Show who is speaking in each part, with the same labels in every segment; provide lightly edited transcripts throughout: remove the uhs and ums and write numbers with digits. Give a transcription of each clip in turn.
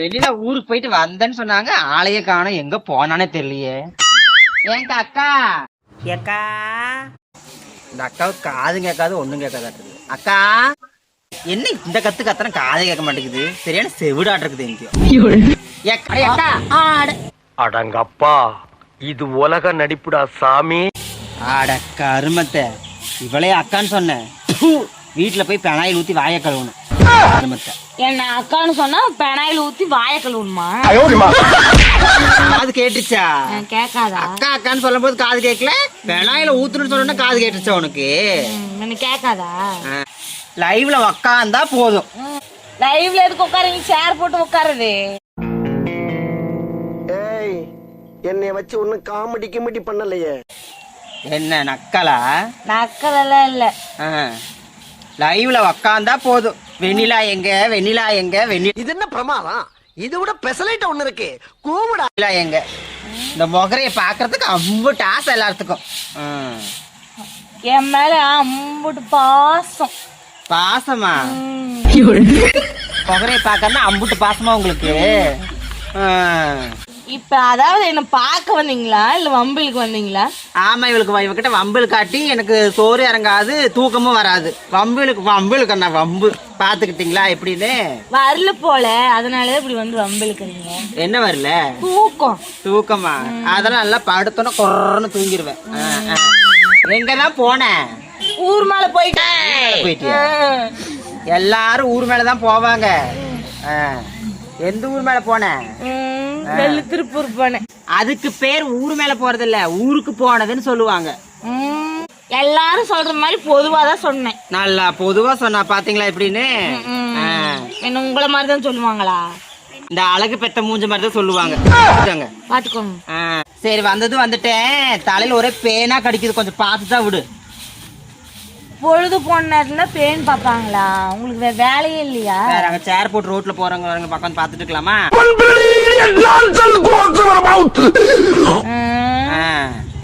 Speaker 1: வெளியில ஊருக்கு போயிட்டு வந்தேன்னு சொன்னாங்க. ஆளையே காணோம், எங்க போனானே தெரியலையே. ஏங்க அக்கா,
Speaker 2: ஏக்கா
Speaker 1: இந்த அக்காவுக்கு காதும் கேட்காது ஒண்ணும் கேட்காதாட்டுது. அக்கா என்ன இந்த கத்து கத்துன காதே கேட்க மாட்டேங்குது. சரியான செவிடாட்டு இருக்குது எங்கேயோ. அக்கா
Speaker 3: அடங்கப்பா, இது உலக நடிப்புடா சாமி.
Speaker 1: ஆட கருமத்தை, இவளே அக்கான்னு சொன்னேன். வீட்டுல போய் பெனாயில் ஊத்தி வாய கழுவணும். கருமத்தை
Speaker 2: என்ன அக்கான்னு சொன்னா பெனாயில் ஊத்தி வாய கழுவணுமா?
Speaker 1: காது கேட்டுச்சா?
Speaker 2: கேட்காதா?
Speaker 1: அக்கா அக்கான்னு சொல்லும் போது காது கேட்கல, பெனாயில ஊத்துன்னு சொன்னா காது கேட்டுச்சா உனக்கு?
Speaker 2: எனக்கு கேட்காதா?
Speaker 1: லைவ்ல உக்காந்தா போதும்.
Speaker 2: லைவ்ல எதுக்கு உட்காருங்க? சேர் போட்டு உட்காருது.
Speaker 4: ஏய், என்னைய வச்சு ஒன்னும் காமெடி கிமெடி பண்ணலையே.
Speaker 1: என்ன நக்கலா?
Speaker 2: நக்கலெல்லாம் இல்ல.
Speaker 1: லைவ்ல உக்காந்தா போதும். வெண்ணிலா எங்க, வெண்ணிலா எங்க,
Speaker 4: இது என்ன பிரமாதம்? இது விட பெசலைட் ஒண்ணு இருக்கு, கூவுடா.
Speaker 1: வெண்ணிலா எங்க? இந்த முகரைய பாக்குறதுக்கு அம்புட்டு ஆசை எல்லாத்துக்கும்.
Speaker 2: என் மேல அம்புட்டு பாசம்.
Speaker 1: பாசமா? முகரைய பாக்கறதுனா அம்புட்டு பாசமா உங்களுக்கு?
Speaker 2: இப்ப அதாவது என்ன பாக்க வந்தீங்களா இல்ல வம்பிலுக்கு வந்தீங்களா?
Speaker 1: ஆமா, இவகிட்ட வம்பில் காட்டி எனக்கு சோறு இறங்காது, தூக்கமும் வராது. வம்பிலுக்கு என்ன வம்பு பாத்துக்கிட்டீங்களா எப்படின்னு?
Speaker 2: வரல போல, அதனாலதான் இப்படி வந்து வம்பிலுக்குறீங்க.
Speaker 1: என்ன வரல? தூக்கமா? அதெல்லாம் நல்லா படுத்தோன்னா கொரன்னு தூங்கிடுவேன். எங்கதான் போன?
Speaker 2: ஊர் மேல போயிட்டியா?
Speaker 1: எல்லாரும் ஊர் மேலதான் போவாங்க. எந்த ஊர் மேல போன?
Speaker 2: திருப்பூர் போனேன்.
Speaker 1: அதுக்கு பேர் ஊர் மேல போறது இல்ல, ஊருக்கு போனதுன்னு சொல்லுவாங்க.
Speaker 2: எல்லாரும் சொல்ற மாதிரி பொதுவாதான் சொன்னேன்.
Speaker 1: நல்லா பொதுவா சொன்னா பாத்தீங்களா எப்படின்னு?
Speaker 2: என்ன உங்களை மாதிரிதான் சொல்லுவாங்களா?
Speaker 1: இந்த அழகு பெத்த மூஞ்ச மாதிரிதான் சொல்லுவாங்க.
Speaker 2: பாத்துக்கோங்க.
Speaker 1: சரி, வந்துட்டேன். தலையில ஒரே பேனா கடிக்குது, கொஞ்சம் பார்த்துதான் விடு.
Speaker 2: பொழுது போன நேரத்துல பேன் பாப்பாங்களா? உங்களுக்கு வேற வேலையே இல்லையா?
Speaker 1: அங்க சேர் போட்டு ரோட்ல போறவங்க பக்கம் பாத்துட்டு இருக்கலாமா?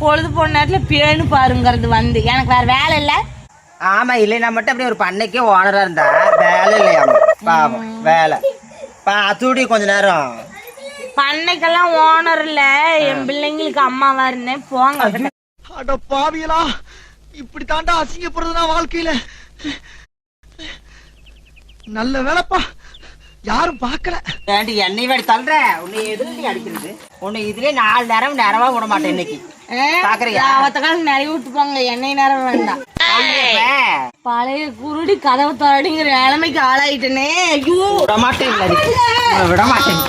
Speaker 2: பொழுது போன நேரத்துல பேனு பாருங்கிறது வந்து எனக்கு வேற வேலை இல்ல.
Speaker 1: ஆமா, இல்லைன்னா மட்டும் அப்படியே ஒரு பண்ணைக்கே ஓனரா இருந்தா வேலை இல்லையாமா. பாவம் வேலை பாத்துடி கொஞ்ச நேரம்.
Speaker 2: பண்ணைக்கெல்லாம் ஓனர் இல்ல, என் பிள்ளைங்களுக்கு அம்மாவா இருந்தேன். போங்க.
Speaker 4: அட பாவியலா, இப்படி தாண்டா அசிங்கப்படுறதுனா வாழ்க்கையில. நல்ல வேலைப்பா, யாரும் பாக்கல.
Speaker 1: ஏண்டி என்னை வாடி தள்ளுற? உன்னை எதுக்கு அடிக்கிறது? உன்னை இதுலயே 4 நேரம் நேரமா விட மாட்டேன் இன்னைக்கு. பாக்குறியா?
Speaker 2: அவத்தக்காலம் நிறைய விட்டு போங்க, எண்ணெய் நேரம் வேண்டாம். பழைய குருடி கதவை தரடிங்கிற நிலைமைக்கு ஆளாயிட்டனே.
Speaker 1: விட மாட்டேன், விட மாட்டேன்.